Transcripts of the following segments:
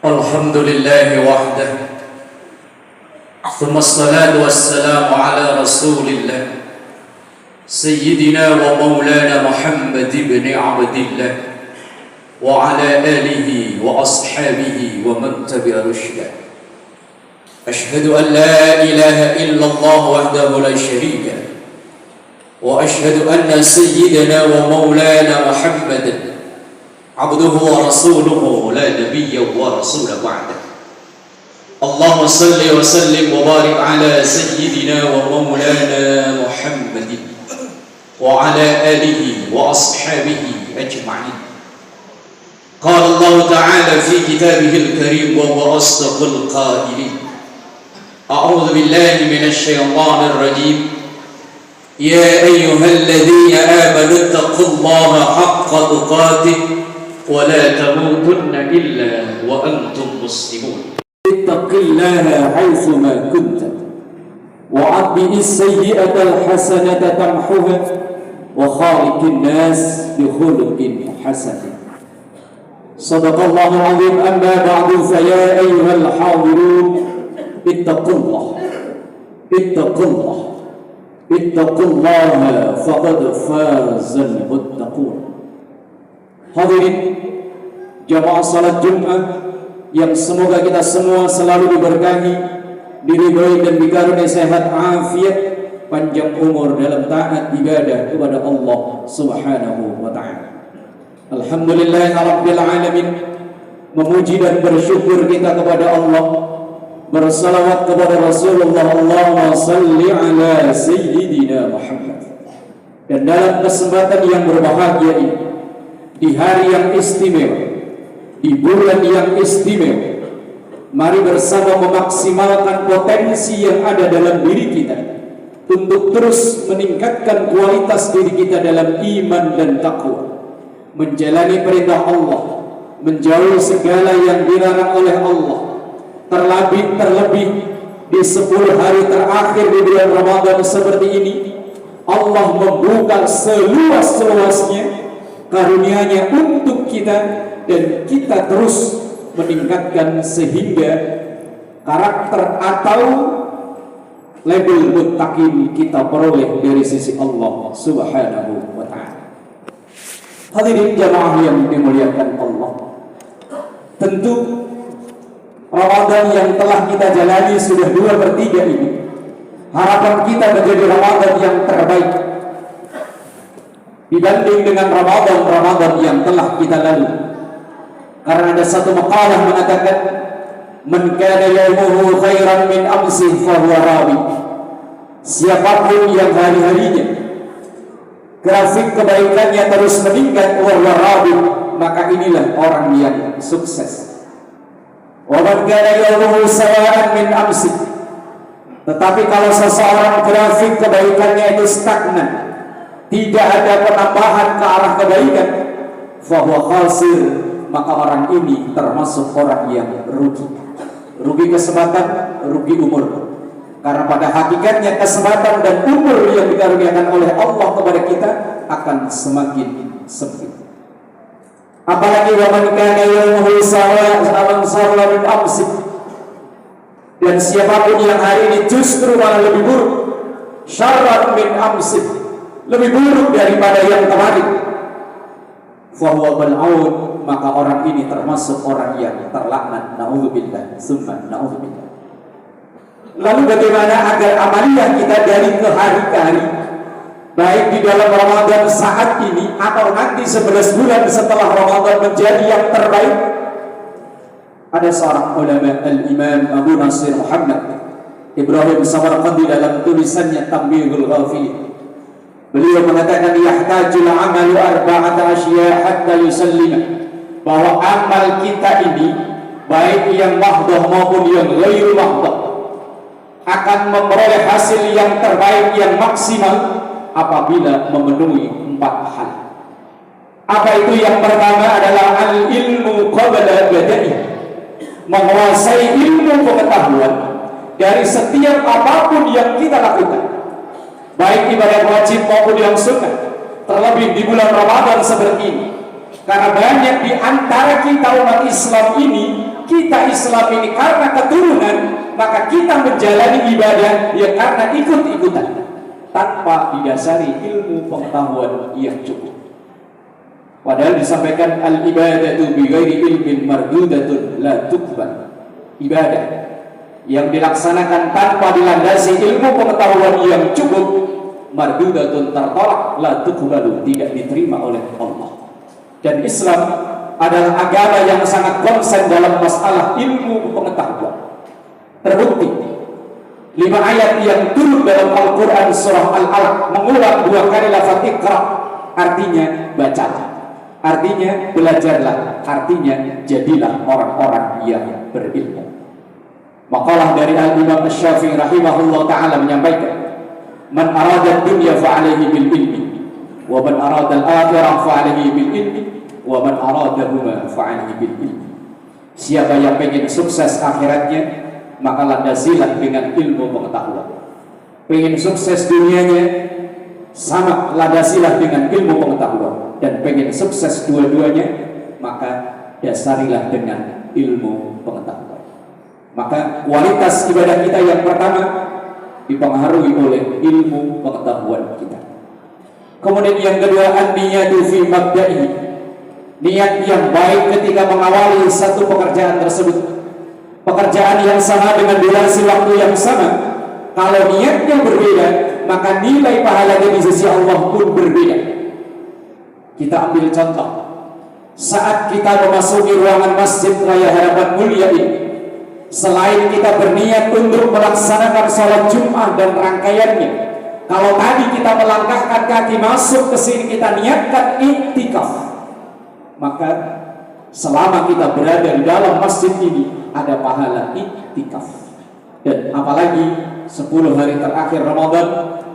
الحمد لله وحده ثم الصلاة والسلام على رسول الله سيدنا ومولانا محمد بن عبد الله وعلى آله وأصحابه ومن تبع رشده. أشهد أن لا إله إلا الله وحده لا شريك له وأشهد أن سيدنا ومولانا محمدا عبده ورسوله لا نبي ورسول بعده. اللهم صل وسلم وبارك على سيدنا ومولانا محمد وعلى آله وأصحابه أجمعين. قال الله تعالى في كتابه الكريم وهو أصدق القائلين: أعوذ بالله من الشيطان الرجيم. يا أيها الذين آمنوا اتقوا الله حق تقاته ولا تموتن إلا وأنتم مسلمون. اتق الله حيثما كنت وأتبع السيئة الحسنة تمحها وخالق الناس بخلق حسن. صدق الله العظيم. أما بعد فيا أيها الحاضرون اتقوا الله اتقوا الله اتقوا الله فقد فاز المتقون. Hadirin jamaah salat Jumat yang semoga kita semua selalu diberkahi, diridhoi dan dikaruniai sehat afiat, panjang umur dalam taat ibadah kepada Allah Subhanahu wa taala. Alhamdulillahirabbil alamin. Memuji dan bersyukur kita kepada Allah, bersalawat kepada Rasulullah, Allahumma salli ala sayyidina Muhammad. Dan dalam kesempatan yang berbahagia ini, di hari yang istimewa, di bulan yang istimewa, mari bersama memaksimalkan potensi yang ada dalam diri kita untuk terus meningkatkan kualitas diri kita dalam iman dan takwa, menjalani perintah Allah, menjauhi segala yang dilarang oleh Allah. Terlebih di 10 hari terakhir di bulan Ramadan seperti ini, Allah membuka seluas-luasnya karunia-Nya untuk kita, dan kita terus meningkatkan sehingga karakter atau label muttaqin kita peroleh dari sisi Allah Subhanahu wa taala. Hadirin jamaah yang dimuliakan Allah, tentu Ramadan yang telah kita jalani sudah 2/3 ini, harapan kita menjadi Ramadan yang terbaik dibanding dengan Ramadan yang telah kita lalui. Karena ada satu maqalah mengatakan, man kana yawmuhu khairan min amsi fahuwa rawi. Siapapun yang hari-harinya grafik kebaikannya terus meningkat, fahuwa rawi, maka inilah orang yang sukses. Wa man kana yawmuhu sawa'an min amsi. Tetapi kalau seseorang grafik kebaikannya itu stagnan, tidak ada penambahan ke arah kebaikan, fahuwa khasir, maka orang ini termasuk orang yang rugi. Rugi kesempatan, rugi umur. Karena pada hakikatnya kesempatan dan umur yang dikaruniakan oleh Allah kepada kita akan semakin sempit. Apalagi wa man kana yawmuhu sawa'an min amsi. Dan siapapun yang hari ini justru malah lebih buruk, syarran min amsi, lebih buruk daripada yang kemarin, fahuwa mal'un, maka orang ini termasuk orang yang terlaknat. Na'udzubillah, summa na'udzubillah. Lalu bagaimana agar amaliyah kita dari ke hari ke hari, baik di dalam Ramadan saat ini atau nanti 11 bulan setelah Ramadan, menjadi yang terbaik? Ada seorang ulama, Al-Imam Abu Nasir Muhammad Ibrahim Samarqandi, dalam tulisannya Tambihul Ghafil, beliau mengatakan, yahtajul amalu arba'ata asya hatta yusallima, bahwa amal kita ini, baik yang mahdoh maupun yang ghairu mahdoh, akan memperoleh hasil yang terbaik, yang maksimal, apabila memenuhi 4 hal. Apa itu? Yang pertama adalah al-ilmu qabla badai, menguasai ilmu pengetahuan dari setiap apapun yang kita lakukan, baik ibadah wajib maupun yang sunnah, terlebih di bulan Ramadan seperti ini. Karena banyak di antara kita umat Islam ini kita Islam ini karena keturunan, maka kita menjalani ibadah ya karena ikut-ikutan tanpa didasari ilmu pengetahuan yang cukup. Padahal disampaikan al-ibadatu bi ghairi ilmin mardudatun la tuqbal. Ibadah yang dilaksanakan tanpa dilandasi ilmu pengetahuan yang cukup, mardudatun tertolak, la tuqbalu, tidak diterima oleh Allah. Dan Islam adalah agama yang sangat konsen dalam masalah ilmu pengetahuan. Terbukti 5 ayat yang turun dalam Al-Quran surah Al-Alaq mengulang 2 kali lafaz Iqra, artinya bacalah, artinya belajarlah, artinya jadilah orang-orang yang berilmu. Makalah dari Al-Imam Asy-Syafi'i rahimahullah ta'ala menyampaikan, man arada dunya fa'alaihi bil ilmi, wa man arada al-akhirah fa'alaihi bil ilmi, wa man aradahuma fa'alaihi bil ilmi. Siapa yang ingin sukses akhiratnya, maka landasilah dengan ilmu pengetahuan. Pengen sukses dunianya, sama landasilah dengan ilmu pengetahuan. Dan pengen sukses dua-duanya, maka dasarilah dengan ilmu pengetahuan. Maka kualitas ibadah kita yang pertama dipengaruhi oleh ilmu pengetahuan kita. Kemudian yang kedua, an-niyatu fi mabda'i, niat yang baik ketika mengawali satu pekerjaan tersebut. Pekerjaan yang sama dengan durasi waktu yang sama, kalau niatnya berbeda, maka nilai pahalanya di sisi Allah pun berbeda. Kita ambil contoh, saat kita memasuki ruangan Masjid Raya Harapan Mulia ini, selain kita berniat untuk melaksanakan sholat Jumat dan rangkaiannya, kalau tadi kita melangkahkan kaki masuk ke sini, kita niatkan iktikaf, maka selama kita berada di dalam masjid ini ada pahala iktikaf. Dan apalagi 10 hari terakhir Ramadan,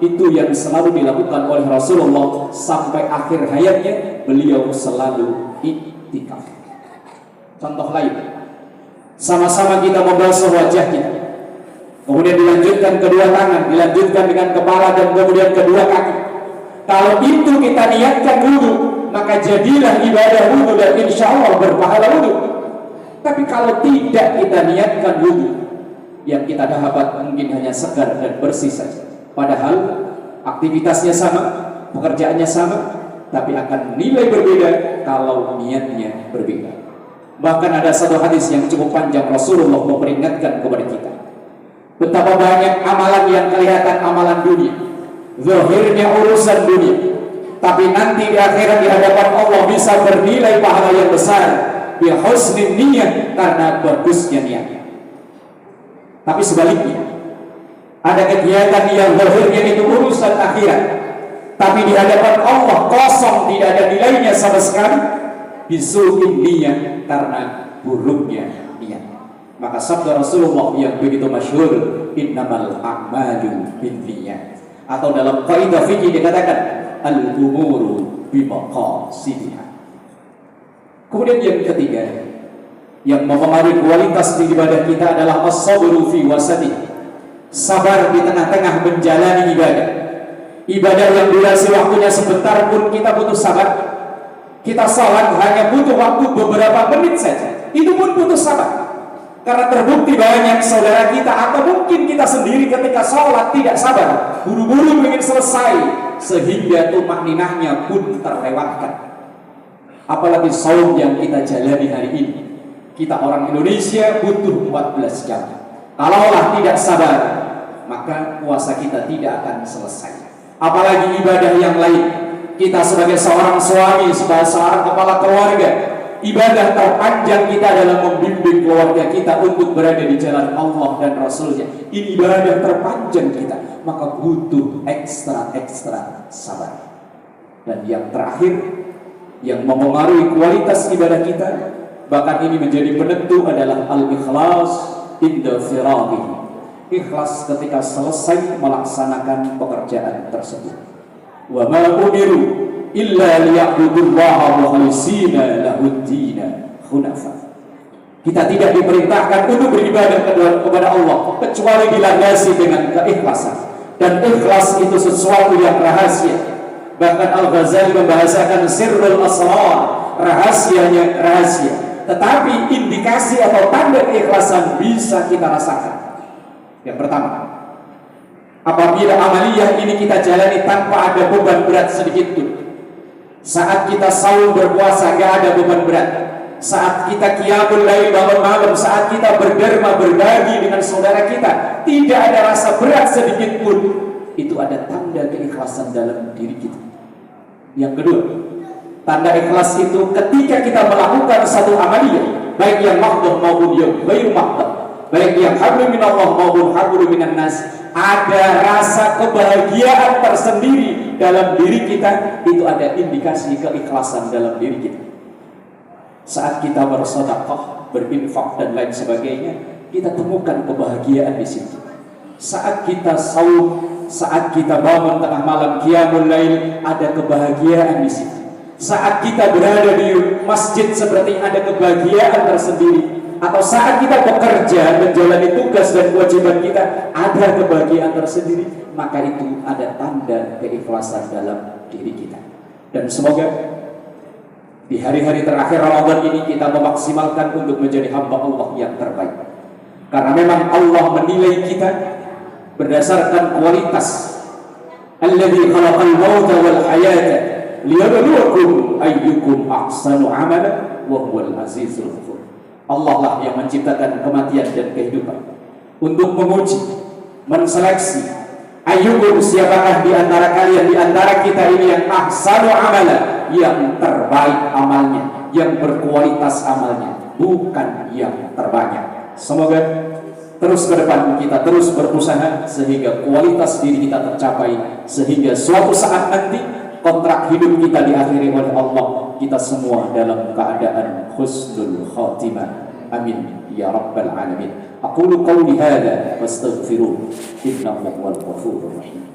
itu yang selalu dilakukan oleh Rasulullah sampai akhir hayatnya, beliau selalu iktikaf. Contoh lain, sama-sama kita membasuh wajah kita, kemudian dilanjutkan kedua tangan, dilanjutkan dengan kepala, dan kemudian kedua kaki. Kalau itu kita niatkan wudu, maka jadilah ibadah wudu dan insya Allah berpahala wudu. Tapi kalau tidak kita niatkan wudu, yang kita dapat mungkin hanya segar dan bersih saja, padahal aktivitasnya sama, pekerjaannya sama, tapi akan nilai berbeda kalau niatnya berbeda. Bahkan ada satu hadis yang cukup panjang, Rasulullah memperingatkan kepada kita betapa banyak amalan yang kelihatan amalan dunia, zahirnya urusan dunia, tapi nanti di akhirat di hadapan Allah bisa bernilai pahala yang besar bi husnin niyyah, karena bagusnya niat. Tapi sebaliknya, ada kegiatan yang zahirnya itu urusan akhirat, tapi di hadapan Allah kosong, tidak ada nilainya sama sekali, bisu'in niyyah, karena buruknya niat. Maka sabda Rasulullah yang begitu masyhur, innamal a'malu binniyat, atau dalam kaidah fikih dikatakan al-umuru bimaqasidiha. Kemudian yang ketiga yang mempengaruhi kualitas di ibadah kita adalah as-sabru fi wasati, sabar di tengah-tengah menjalani ibadah. Ibadah yang durasi waktunya sebentar pun kita butuh sabar. Kita salat hanya butuh waktu beberapa menit saja, itu pun butuh sabar. Karena terbukti banyak saudara kita atau mungkin kita sendiri ketika sholat tidak sabar, buru-buru ingin selesai, sehingga tumakninahnya pun terlewatkan. Apalagi saum yang kita jalani hari ini, kita orang Indonesia butuh 14 jam. Kalaulah tidak sabar, maka puasa kita tidak akan selesai. Apalagi ibadah yang lain. Kita sebagai seorang suami, sebagai seorang kepala keluarga, ibadah terpanjang kita adalah membimbing keluarga kita untuk berada di jalan Allah dan Rasulnya. Ini ibadah terpanjang kita, maka butuh ekstra sabar. Dan yang terakhir, yang mempengaruhi kualitas ibadah kita, bahkan ini menjadi penentu, adalah al-ikhlas inda firaghi, ikhlas ketika selesai melaksanakan pekerjaan tersebut. Wa ma umiru illa liya'budullaha mukhlishina lahud-dina hunafa. Kita tidak diperintahkan untuk beribadah kepada Allah kecuali dilandasi dengan keikhlasan. Dan ikhlas itu sesuatu yang rahasia. Bahkan Al-Ghazali membahasakan sirrul asrar, rahasianya rahasia. tetapi indikasi atau tanda keikhlasan bisa kita rasakan. Yang pertama, apabila amaliyah ini kita jalani tanpa ada beban berat sedikit pun. Saat kita saum berpuasa gak ada beban berat. Saat kita qiyamul lail bangun malam, saat kita berderma berbagi dengan saudara kita, tidak ada rasa berat sedikit pun. Itu ada tanda keikhlasan dalam diri kita. Yang kedua, tanda ikhlas itu ketika kita melakukan satu amaliyah, baik yang mahdoh maupun yang ghairu mahdoh, baik yang hablum minallah maupun hablum minan nas, ada rasa kebahagiaan tersendiri dalam diri kita. Itu ada indikasi keikhlasan dalam diri kita. Saat kita bersedekah, berinfak dan lain sebagainya, kita temukan kebahagiaan di situ. Saat kita saum, saat kita bangun tengah malam qiyamul lail, ada kebahagiaan di situ. Saat kita berada di masjid seperti ada kebahagiaan tersendiri. Atau saat kita bekerja menjalani tugas dan kewajiban kita, ada kebahagiaan tersendiri, maka itu ada tanda keikhlasan dalam diri kita. Dan semoga di hari-hari terakhir Ramadan ini kita memaksimalkan untuk menjadi hamba Allah yang terbaik. Karena memang Allah menilai kita berdasarkan kualitas. Alladzi khalaqal mauta wal hayata liyabluwakum ayyukum ahsanu amalan wa huwal azizul ghafur. Allah lah yang menciptakan kematian dan kehidupan untuk menguji, menseleksi ayyukum, siapakah di antara kalian, di antara kita ini yang ahsanu amalan, yang terbaik amalnya, yang berkualitas amalnya, bukan yang terbanyak. Semoga terus ke depan kita terus berusaha sehingga kualitas diri kita tercapai, sehingga suatu saat nanti kontrak hidup kita diakhiri oleh Allah, kita semua dalam keadaan husnul khatimah. Amin ya rabbal alamin. Aqulu qawli hadza wastaghfiruh innahu huwal ghafurur rahim.